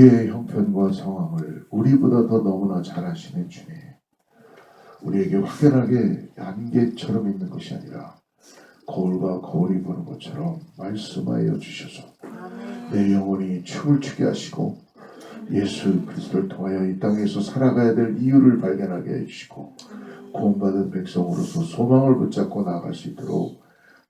우리의 형편과 상황을 우리보다 더 너무나 잘 아시는 주님, 우리에게 확연하게 안개처럼 있는 것이 아니라 거울과 거울이 보는 것처럼 말씀하여 주셔서 내 영혼이 춤을 추게 하시고 예수 그리스도를 통하여 이 땅에서 살아가야 될 이유를 발견하게 해주시고 구원받은 백성으로서 소망을 붙잡고 나아갈 수 있도록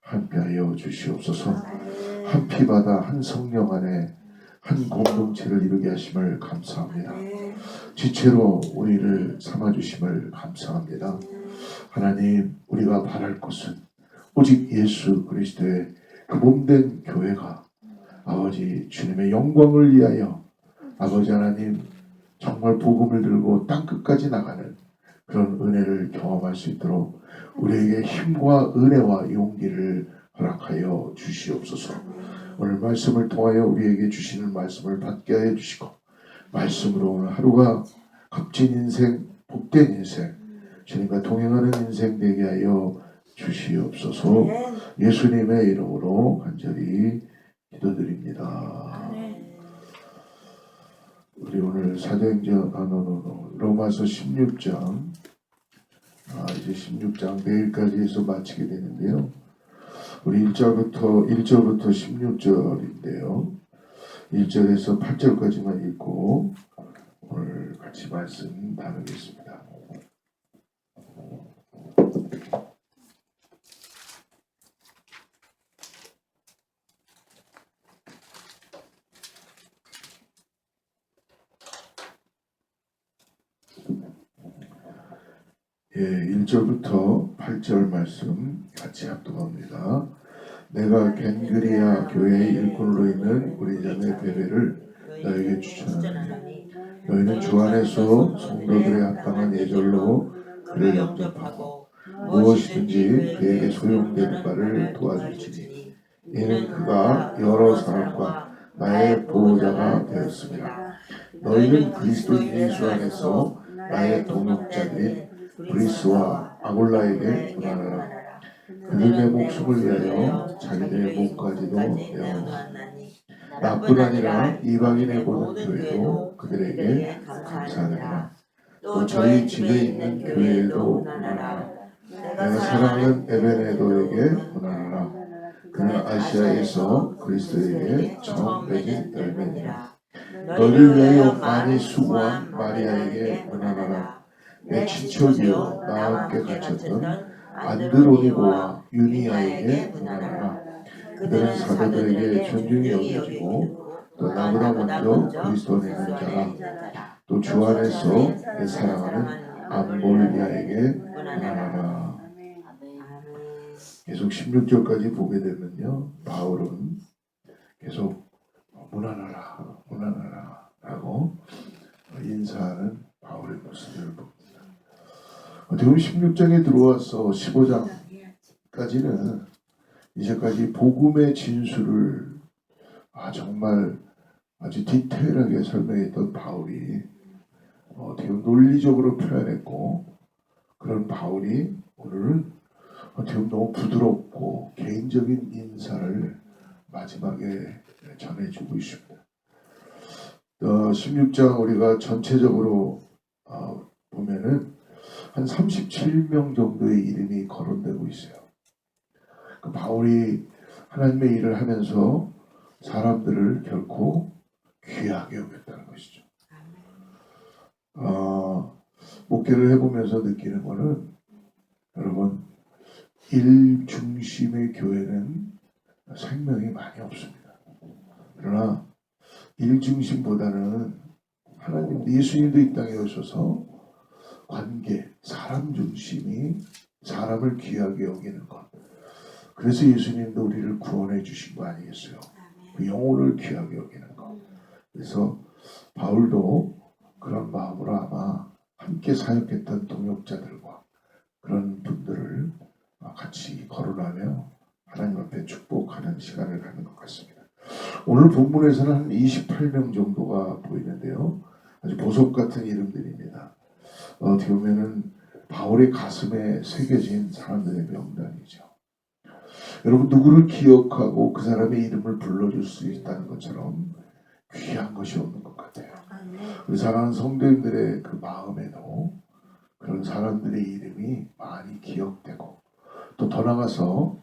함께하여 주시옵소서. 한 피바다 한 성령 안에 한 공동체를 이루게 하심을 감사합니다. 지체로 우리를 삼아주심을 감사합니다. 하나님, 우리가 바랄 것은 오직 예수 그리스도의 그 몸된 교회가 아버지 주님의 영광을 위하여 아버지 하나님 정말 복음을 들고 땅끝까지 나가는 그런 은혜를 경험할 수 있도록 우리에게 힘과 은혜와 용기를 허락하여 주시옵소서. 오늘 말씀을 통하여 우리에게 주시는 말씀을 받게 하여 주시고 말씀으로 오늘 하루가 값진 인생, 복된 인생, 주님과 동행하는 인생 되게 하여 주시옵소서. 예수님의 이름으로 간절히 기도드립니다. 우리 오늘 사도행전 로마서 16장 이제 16장 내일까지 해서 마치게 되는데요. 우리 1절부터 16절인데요. 1절에서 8절까지만 읽고 오늘 같이 말씀 나누겠습니다. 예, 1절부터 8절 말씀 같이 합독합니다. 내가 겐그리아 교회의 일꾼으로 있는 우리 자매 베베를 너에게 추천하노니 너희는 주 안에서 성도들의 합당한 예절로 그를 영접하고 무엇이든지 그에게 소용되는 바를 도와줄지니 이는 그가 여러 사람과 나의 보호자가 되었습니다. 너희는 그리스도 예수 안에서 나의 동역자들인 브리스와 아골라에게 고난하라. 그들 내 목숨을 위하여 자기들의 몸까지도 내어놓았나니 나뿐 아니라 이방인의 모든 교회도 그들에게 감사하느니라. 또 저희 집에 있는 교회에도 고난하라. 내가 사랑하는 에베네도에게 고난하라. 그는 아시아에서 그리스도에게 처음 맺은 열매니라. 너를 위하여 많이 수고한 마리아에게 고난하라. 내 친척이요 나와 함께 갇혔던 안드로니고와 유니아에게 고난하라. 그들은 사도들에게 존중이 여겨지고 또 나보다 먼저 그리스도 안에 있는 자라. 또 주 안에서 내 사랑하는 암볼리아에게 고난하라. 계속 16절까지 보게 되면요, 바울은 계속 고난하라 라고 인사하는 바울의 모습을 봅니다. 어떻게 보면 16장에 들어와서 15장까지는 이제까지 복음의 진수를 정말 아주 디테일하게 설명했던 바울이 어떻게 보면 논리적으로 표현했고, 그런 바울이 오늘은 어떻게 보면 너무 부드럽고 개인적인 인사를 마지막에 전해주고 있습니다. 16장 우리가 전체적으로 보면은 한 37명 정도의 이름이 거론되고 있어요. 그 바울이 하나님의 일을 하면서 사람들을 결코 귀하게 여겼다는 것이죠. 목회를 해보면서 느끼는 거는, 여러분, 일 중심의 교회는 생명이 많이 없습니다. 그러나 일 중심보다는 하나님, 예수님도 이 땅에 오셔서 관계, 사람 중심이 사람을 귀하게 여기는 것. 그래서 예수님도 우리를 구원해 주신 거 아니겠어요? 그 영혼을 귀하게 여기는 것. 그래서 바울도 그런 마음으로 아마 함께 사역했던 동역자들과 그런 분들을 같이 거론하며 하나님 앞에 축복하는 시간을 갖는 것 같습니다. 오늘 본문에서는 한 28명 정도가 보이는데요. 아주 보석 같은 이름들입니다. 어떻게 보면은 바울의 가슴에 새겨진 사람들의 명단이죠. 여러분, 누구를 기억하고 그 사람의 이름을 불러줄 수 있다는 것처럼 귀한 것이 없는 것 같아요. 우리 사랑하는 성도님들의 그 마음에도 그런 사람들의 이름이 많이 기억되고 또 더 나아가서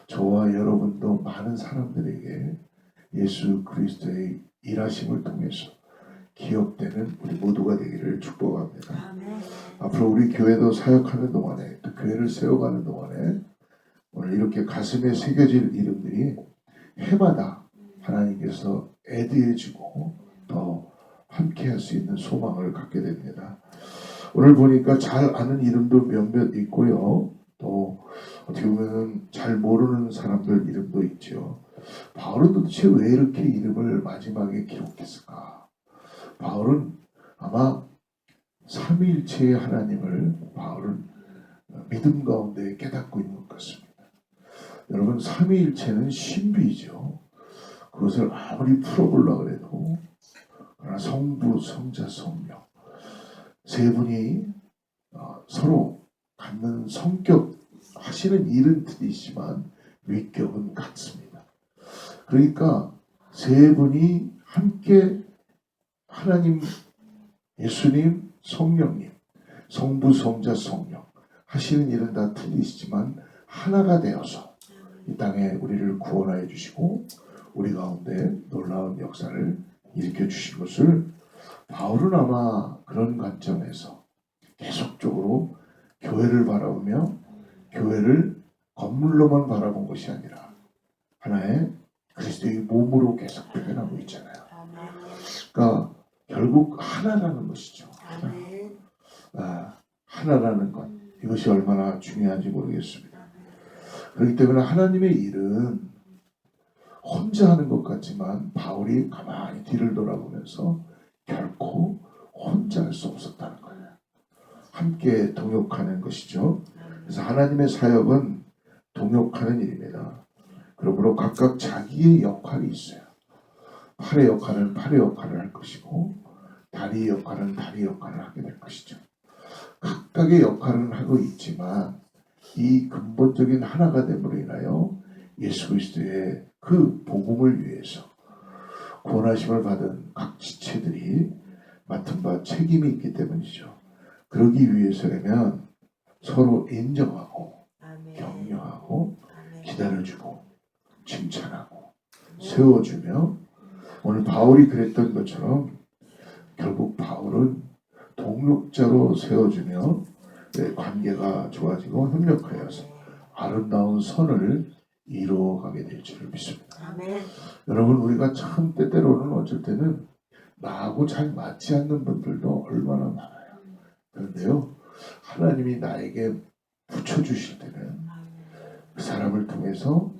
저와 여러분도 많은 사람들에게 예수 그리스도의 일하심을 통해서 기억되는 우리 모두가 되기를 축복합니다. 아멘. 앞으로 우리 교회도 사역하는 동안에 또 교회를 세워가는 동안에 오늘 이렇게 가슴에 새겨질 이름들이 해마다 하나님께서 애드해주고 더 함께할 수 있는 소망을 갖게 됩니다. 오늘 보니까 잘 아는 이름도 몇몇 있고요. 또 어떻게 보면 잘 모르는 사람들 이름도 있죠. 바울은 도대체 왜 이렇게 이름을 마지막에 기록했을까? 바울은 아마 삼위일체의 하나님을 바울은 믿음 가운데 깨닫고 있는 것 같습니다. 여러분, 삼위일체는 신비이죠. 그것을 아무리 풀어보려고 해도 그러나 성부, 성자, 성령 세 분이 서로 갖는 성격, 하시는 일은 틀리지만 위격은 같습니다. 그러니까 세 분이 함께 하나님, 예수님, 성령님, 성부, 성자, 성령 하시는 일은 다 틀리시지만 하나가 되어서 이 땅에 우리를 구원하여 주시고 우리 가운데 놀라운 역사를 일으켜 주신 것을 바울은 아마 그런 관점에서 계속적으로 교회를 바라보며 교회를 건물로만 바라본 것이 아니라 하나의 그리스도의 몸으로 계속 표현하고 있잖아요. 그러니까 결국 하나라는 것이죠. 하나라는 것. 이것이 얼마나 중요한지 모르겠습니다. 그렇기 때문에 하나님의 일은 혼자 하는 것 같지만 바울이 가만히 뒤를 돌아보면서 결코 혼자 할 수 없었다는 거예요. 함께 동역하는 것이죠. 그래서 하나님의 사역은 동역하는 일입니다. 그러므로 각각 자기의 역할이 있어요. 팔의 역할은 팔의 역할을 할 것이고 다리의 역할은 다리 역할을 하게 될 것이죠. 각각의 역할은 하고 있지만 이 근본적인 하나가 됨으로 인하여 예수 그리스도의 그 복음을 위해서 구원하심을 받은 각 지체들이 맡은 바 책임이 있기 때문이죠. 그러기 위해서라면 서로 인정하고 격려하고 기다려주고 칭찬하고 세워주며 오늘 바울이 그랬던 것처럼 결국 바울은 동역자로 세워주며 관계가 좋아지고 협력하여서 아름다운 선을 이루어가게 될 줄을 믿습니다. 아멘. 여러분, 우리가 참 때때로는 어쩔 때는 나하고 잘 맞지 않는 분들도 얼마나 많아요. 그런데요, 하나님이 나에게 붙여주실 때는 그 사람을 통해서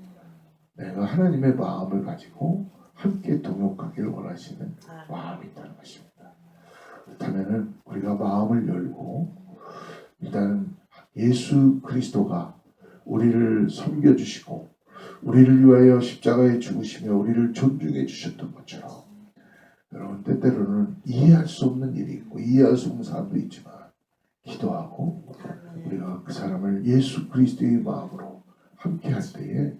내가 하나님의 마음을 가지고 함께 동역하기를 원하시는 마음이 있다는 것입니다. 그렇다면 우리가 마음을 열고 일단은 예수 그리스도가 우리를 섬겨주시고 우리를 위하여 십자가에 죽으시며 우리를 존중해 주셨던 것처럼 여러분 때때로는 이해할 수 없는 일이 있고 이해할 수 없는 사람도 있지만 기도하고 우리가 그 사람을 예수 그리스도의 마음으로 함께 할 때에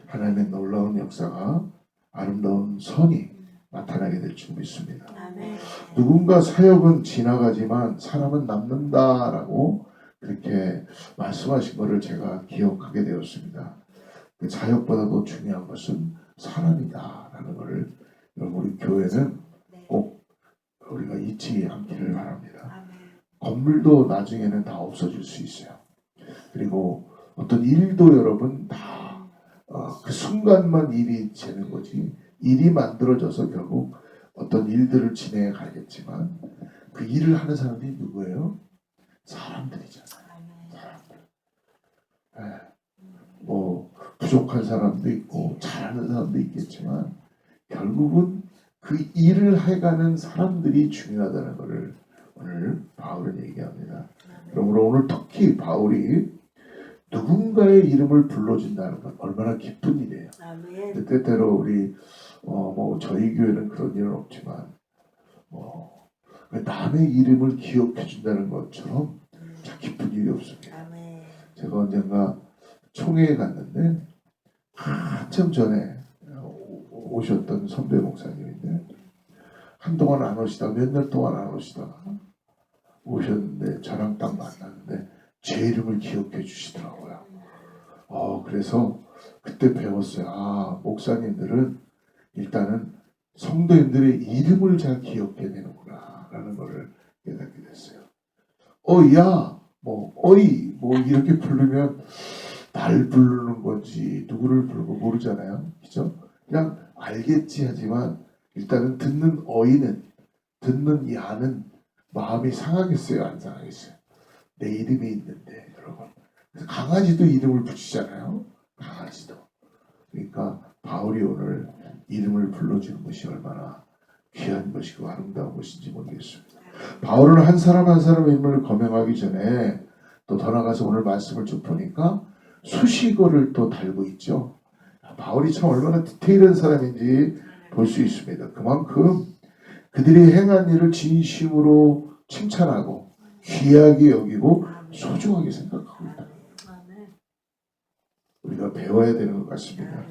하나님의 놀라운 역사가 아름다운 선이 나타나게 될 줄 믿습니다. 아멘. 누군가 사역은 지나가지만 사람은 남는다라고 그렇게 말씀하신 것을 제가 기억하게 되었습니다. 그 사역보다도 중요한 것은 사람이다라는 것을 여러분 우리 교회는 꼭 우리가 잊지 않기를 바랍니다. 건물도 나중에는 다 없어질 수 있어요. 그리고 어떤 일도 여러분 다 그 순간만 일이 되는 거지 일이 만들어져서 결국 어떤 일들을 진행해 가겠지만 그 일을 하는 사람들이 누구예요? 사람들이잖아요. 사람들. 뭐 부족한 사람도 있고 잘하는 사람도 있겠지만 결국은 그 일을 해가는 사람들이 중요하다는 것을 오늘 바울은 얘기합니다. 그러므로 오늘 특히 바울이 누군가의 이름을 불러준다는 건 얼마나 기쁜 일이에요. 아멘. 때때로 우리 뭐 저희 교회는 그런 일은 없지만 남의 이름을 기억해 준다는 것처럼 참 기쁜 일이 없습니다. 아멘. 제가 언젠가 총회에 갔는데 한참 전에 오셨던 선배 목사님인데 한동안 안 오시다가 몇 년 동안 안 오시다가 오셨는데 저랑 딱 만났는데 제 이름을 기억해 주시더라고요. 그래서 그때 배웠어요. 목사님들은 일단은 성도님들의 이름을 잘 기억해야 되는구나 라는 것을 깨닫게 됐어요. 야, 어이, 이렇게 부르면 날 부르는 건지 누구를 부르고 모르잖아요. 그죠? 그냥 알겠지 하지만 일단은 듣는 어이는, 듣는 야는 마음이 상하겠어요? 안 상하겠어요? 내 이름이 있는데, 여러분. 그래서 강아지도 이름을 붙이잖아요. 강아지도. 그러니까 바울이 오늘 이름을 불러주는 것이 얼마나 귀한 것이고 아름다운 것인지 모르겠습니다. 바울은 한 사람 한 사람의 이름을 거명하기 전에 또 더 나가서 오늘 말씀을 쭉 보니까 수식어를 또 달고 있죠. 바울이 참 얼마나 디테일한 사람인지 볼 수 있습니다. 그만큼 그들이 행한 일을 진심으로 칭찬하고 귀하게 여기고 소중하게 생각하고 있다. 우리가 배워야 되는 것 같습니다.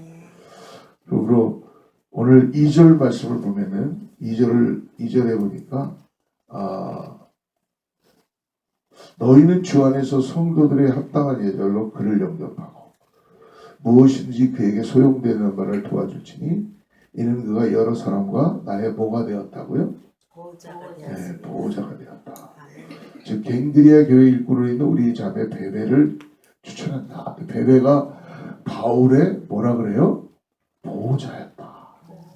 그리고 오늘 2절 말씀을 보면은 2절에 보니까 너희는 주 안에서 성도들의 합당한 예절로 그를 영접하고 무엇인지 그에게 소용되는 바를 도와줄지니 이는 그가 여러 사람과 나의 뭐가 되었다고요? 보호자가 되었다. 즉 갱드리아 교회 일꾼으로 있는 우리 자매 베베를 추천한다. 베베가 바울의 뭐라 그래요? 보호자였다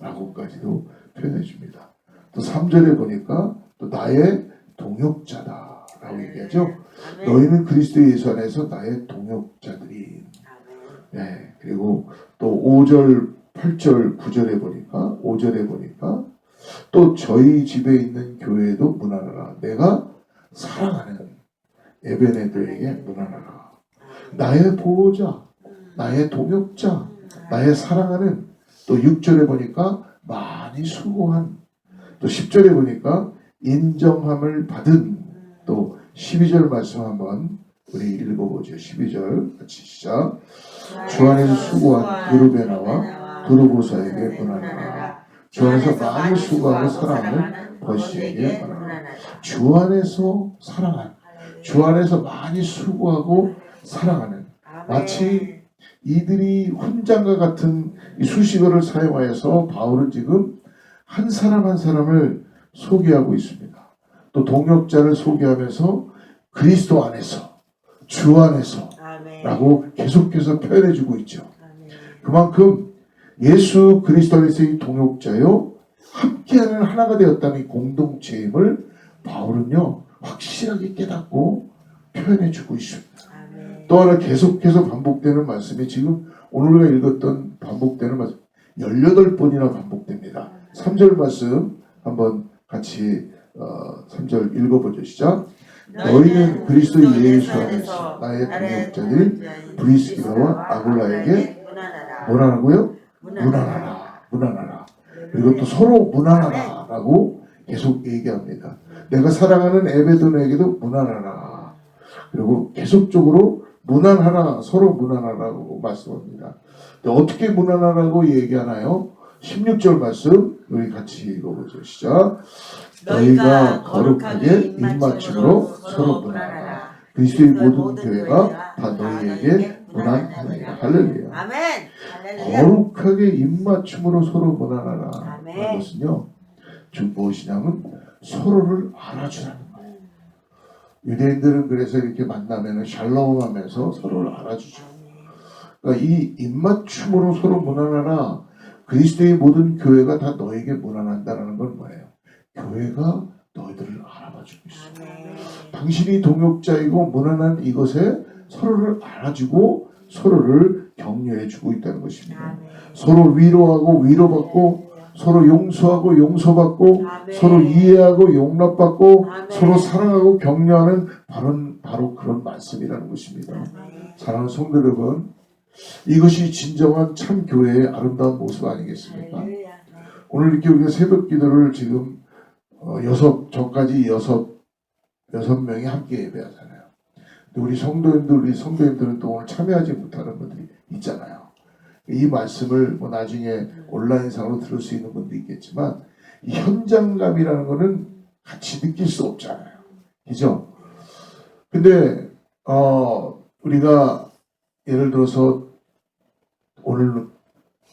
라고까지도 표현해 줍니다. 또 3절에 보니까 또 나의 동역자다 라고 얘기하죠. 너희는 그리스도 예수 안에서 나의 동역자들이. 네, 그리고 또 5절, 8절, 9절에 보니까 5절에 보니까 또 저희 집에 있는 교회에도 문안하라. 내가 사랑하는 에베네들에게 문안하라. 나의 보호자, 나의 동역자, 나의 사랑하는. 또 6절에 보니까 많이 수고한. 또 10절에 보니까 인정함을 받은. 또 12절 말씀 한번 우리 읽어보죠. 12절 같이 시작. 주 안에서 수고한 두르베나와 두르보사에게 문안하라. 주 안에서 많이 수고하고 사랑하는 버시에게 문안하라. 주 안에서 사랑한, 주 안에서 많이 수고하고 사랑하는. 마치 이들이 훈장과 같은 이 수식어를 사용하여서 바울은 지금 한 사람 한 사람을 소개하고 있습니다. 또 동역자를 소개하면서 그리스도 안에서, 주 안에서 라고 계속해서 표현해주고 있죠. 그만큼 예수 그리스도 안에서의 동역자요 함께하는 하나가 되었다는 이 공동체임을 바울은요 확실하게 깨닫고 표현해주고 있습니다. 또 하나 계속해서 반복되는 말씀이 지금 오늘 우리가 읽었던 반복되는 말씀 18번이나 반복됩니다. 3절 말씀 한번 같이 3절 읽어보죠. 시작. 너희는 그리스도 예수 안에서 나의 동역자들 브리스기라와 아굴라에게 문안하고요. 문안하라. 그리고 또 서로 문안하라 라고 계속 얘기합니다. 내가 사랑하는 에베도에게도 문안하라. 그리고 계속적으로 문안하라, 서로 문안하라고 말씀합니다. 어떻게 문안하라고 얘기하나요? 16절 말씀 우리 같이 읽어보죠. 시작. 너희가 거룩하게 입맞춤으로 서로 문안하라. 그리스도의 모든 교회가 다 너희에게 문안하리라. 할렐루야. 아멘. 거룩하게 입맞춤으로 서로 문안하라. 라는 것은요, 즉 무엇이냐면 서로를 알아주라는 거예요. 유대인들은 그래서 이렇게 만나면 샬롬 하면서 서로를 알아주죠. 그러니까 이 입맞춤으로 서로 문안하라. 그리스도의 모든 교회가 다 너에게 문안한다는 건 뭐예요? 교회가 너희들을 알아봐주고 있어. 당신이 동역자이고 문안한 이것에 서로를 알아주고 서로를 격려해주고 있다는 것입니다. 서로 위로하고 위로받고 서로 용서하고 용서받고 서로 이해하고 용납받고 서로 사랑하고 격려하는 바로 그런 말씀이라는 것입니다. 사랑하는 성도 여러분, 이것이 진정한 참 교회의 아름다운 모습 아니겠습니까? 오늘 이렇게 우리가 새벽 기도를 지금 저까지 여섯 명이 함께 예배하잖아요. 근데 우리 성도님들은 또 오늘 참여하지 못하는 분들이 있잖아요. 이 말씀을 나중에 온라인상으로 들을 수 있는 분도 있겠지만 이 현장감이라는 거는 같이 느낄 수 없잖아요. 그죠? 근데 우리가 예를 들어서 오늘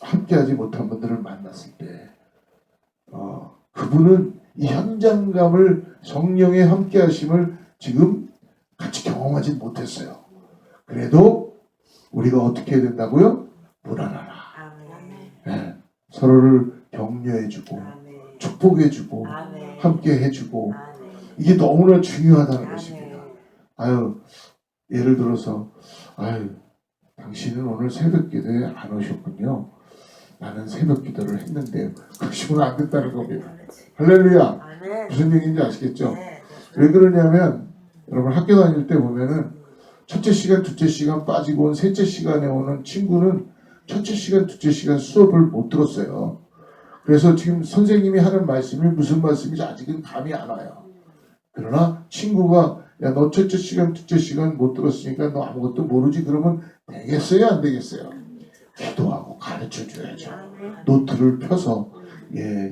함께하지 못한 분들을 만났을 때 그분은 이 현장감을 성령의 함께하심을 지금 같이 경험하지 못했어요. 그래도 우리가 어떻게 해야 된다고요? 무난하라. 네, 서로를 격려해주고 축복해주고 함께 해주고 이게 너무나 중요하다는 것입니다. 예를 들어서 당신은 오늘 새벽 기도에 안 오셨군요. 나는 새벽 기도를 했는데 그러시면 안 된다는 겁니다. 할렐루야. 무슨 얘기인지 아시겠죠? 왜 그러냐면 여러분 학교 다닐 때 보면은 첫째 시간, 둘째 시간 빠지고 온 셋째 시간에 오는 친구는 첫째 시간, 둘째 시간 수업을 못 들었어요. 그래서 지금 선생님이 하는 말씀이 무슨 말씀인지 아직은 감이 안 와요. 그러나 친구가 야, 너 첫째 시간, 둘째 시간 못 들었으니까 너 아무것도 모르지 그러면 되겠어요? 안 되겠어요? 기도하고 가르쳐 줘야죠. 노트를 펴서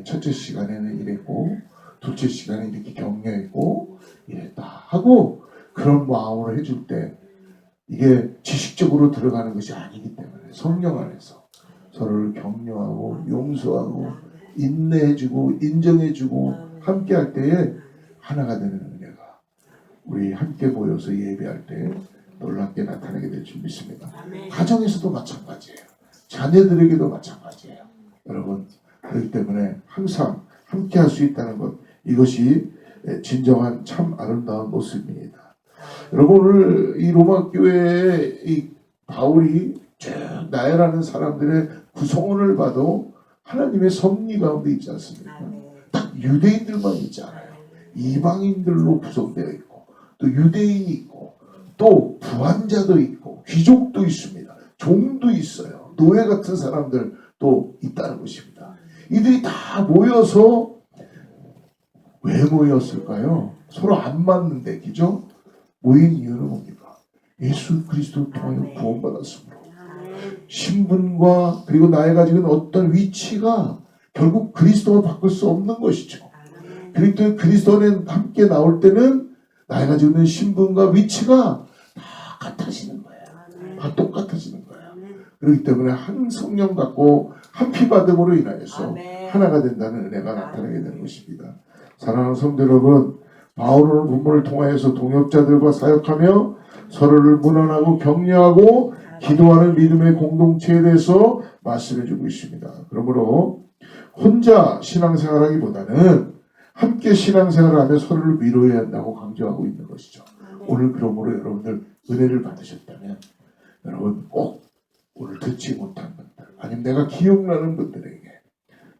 첫째 시간에는 이랬고 둘째 시간에 이렇게 격려했고 이랬다 하고 그런 마음으로 해줄 때 이게 지식적으로 들어가는 것이 아니기 때문에 성령 안에서 서로를 격려하고 용서하고 인내해주고 인정해주고 함께할 때에 하나가 되는 은혜가 우리 함께 모여서 예배할 때 놀랍게 나타나게 될 줄 믿습니다. 가정에서도 마찬가지예요. 자녀들에게도 마찬가지예요. 여러분 그렇기 때문에 항상 함께할 수 있다는 것 이것이 진정한 참 아름다운 모습입니다. 여러분 오늘 이 로마 교회의 이 바울이 쭉 나열하는 사람들의 구성원을 봐도 하나님의 섭리 가운데 있지 않습니까? 딱 유대인들만 있지 않아요. 이방인들로 구성되어 있고 또 유대인이 있고 또 부한자도 있고 귀족도 있습니다. 종도 있어요. 노예 같은 사람들도 있다는 것입니다. 이들이 다 모여서 왜 모였을까요? 서로 안 맞는데 그죠? 모인 이유는 뭡니까? 예수 그리스도를 통하여 구원받았습니다. 신분과 그리고 나의 가지고 있는 어떤 위치가 결국 그리스도가 바꿀 수 없는 것이죠. 그리스도 안에 함께 나올 때는 나의 가지고 있는 신분과 위치가 다 같아지는 거예요. 다 똑같아지는 거예요. 그렇기 때문에 한 성령 갖고 한 피 받음으로 인하여서 하나가 된다는 은혜가 나타나게 되는 것입니다. 사랑하는 성도 여러분, 바울은 본문을 통하여서 동역자들과 사역하며 서로를 문안하고 격려하고 기도하는 믿음의 공동체에 대해서 말씀해주고 있습니다. 그러므로 혼자 신앙생활하기보다는 함께 신앙생활을 하며 서로를 위로해야 한다고 강조하고 있는 것이죠. 오늘 그러므로 여러분들 은혜를 받으셨다면 여러분 꼭 오늘 듣지 못한 분들 아니면 내가 기억나는 분들에게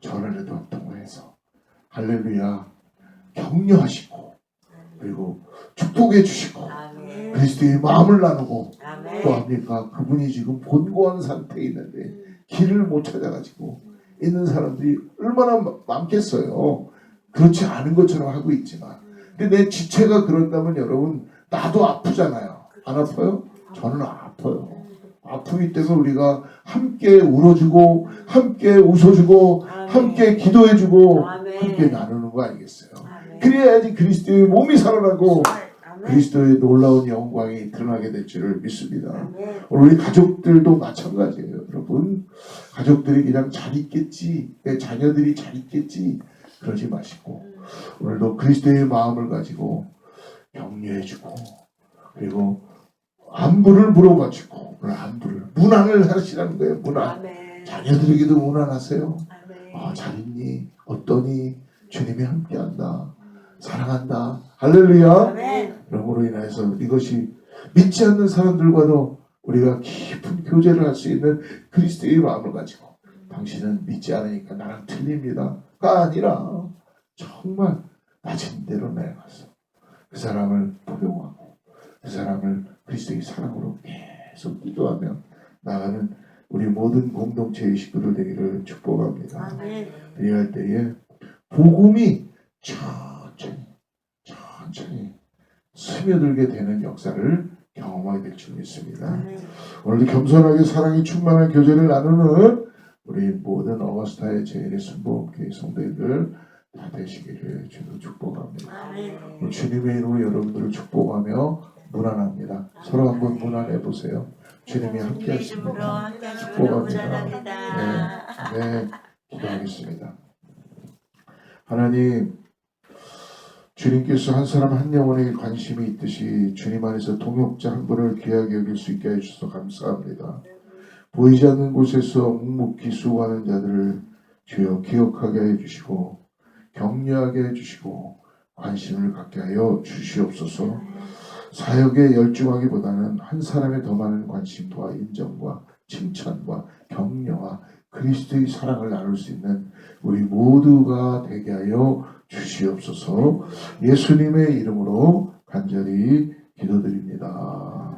전화라도 한 통화해서 할렐루야 격려하시고 그리고 축복해 주시고 그리스도의 마음을 나누고 또 합니까? 그분이 지금 곤고한 상태에 있는데 길을 못 찾아가지고 있는 사람들이 얼마나 많겠어요. 그렇지 않은 것처럼 하고 있지만 근데 내 지체가 그런다면 여러분 나도 아프잖아요. 안 아파요? 저는 아파요. 아프기 때문에 우리가 함께 울어주고 함께 웃어주고 함께 기도해주고 함께 나누는 거 아니겠어요? 그래야지 그리스도의 몸이 살아나고 그리스도의 놀라운 영광이 드러나게 될 줄을 믿습니다. 오늘 우리 가족들도 마찬가지예요. 여러분 가족들이 그냥 잘 있겠지 내 자녀들이 잘 있겠지 그러지 마시고 오늘도 그리스도의 마음을 가지고 격려해주고 그리고 안부를 물어봐주고 오늘 안부를 문안을 하시라는 거예요. 문안 자녀들에게도 문안하세요. 잘 있니? 어떠니? 주님이 함께한다. 사랑한다. 할렐루야. 그러므로 인해서 이것이 믿지 않는 사람들과도 우리가 깊은 교제를 할 수 있는 그리스도의 마음을 가지고 당신은 믿지 않으니까 나랑 틀립니다가 아니라 정말 낮은 대로 내려가서 그 사람을 포용하고 그 사람을 그리스도의 사랑으로 계속 기도하며 나가는 우리 모든 공동체의 식구들 되기를 축복합니다. 그리할 때에 복음이 천천히 스며들게 되는 역사를 경험하게 될 줄 믿습니다. 오늘도 겸손하게 사랑이 충만한 교제를 나누는 우리 모든 어거스타의 제일의 순복교회 성도들 다 되시기를 주로 축복합니다. 아멘. 주님의 이름으로 여러분들을 축복하며 문안합니다. 서로 한번 문안해 보세요. 주님이 함께 주님의 이름으로 하십니다. 함께 하시기를 축복합니다. 원합니다. 네, 기도하겠습니다. 하나님, 주님께서 한 사람 한 영혼에 관심이 있듯이 주님 안에서 동역자 한 분을 귀하게 여길 수 있게 해주셔서 감사합니다. 보이지 않는 곳에서 묵묵히 수고하는 자들을 주여 기억하게 해주시고 격려하게 해주시고 관심을 갖게 하여 주시옵소서. 사역에 열중하기보다는 한 사람의 더 많은 관심과 인정과 칭찬과 격려와 그리스도의 사랑을 나눌 수 있는 우리 모두가 되게 하여 주시옵소서. 예수님의 이름으로 간절히 기도드립니다.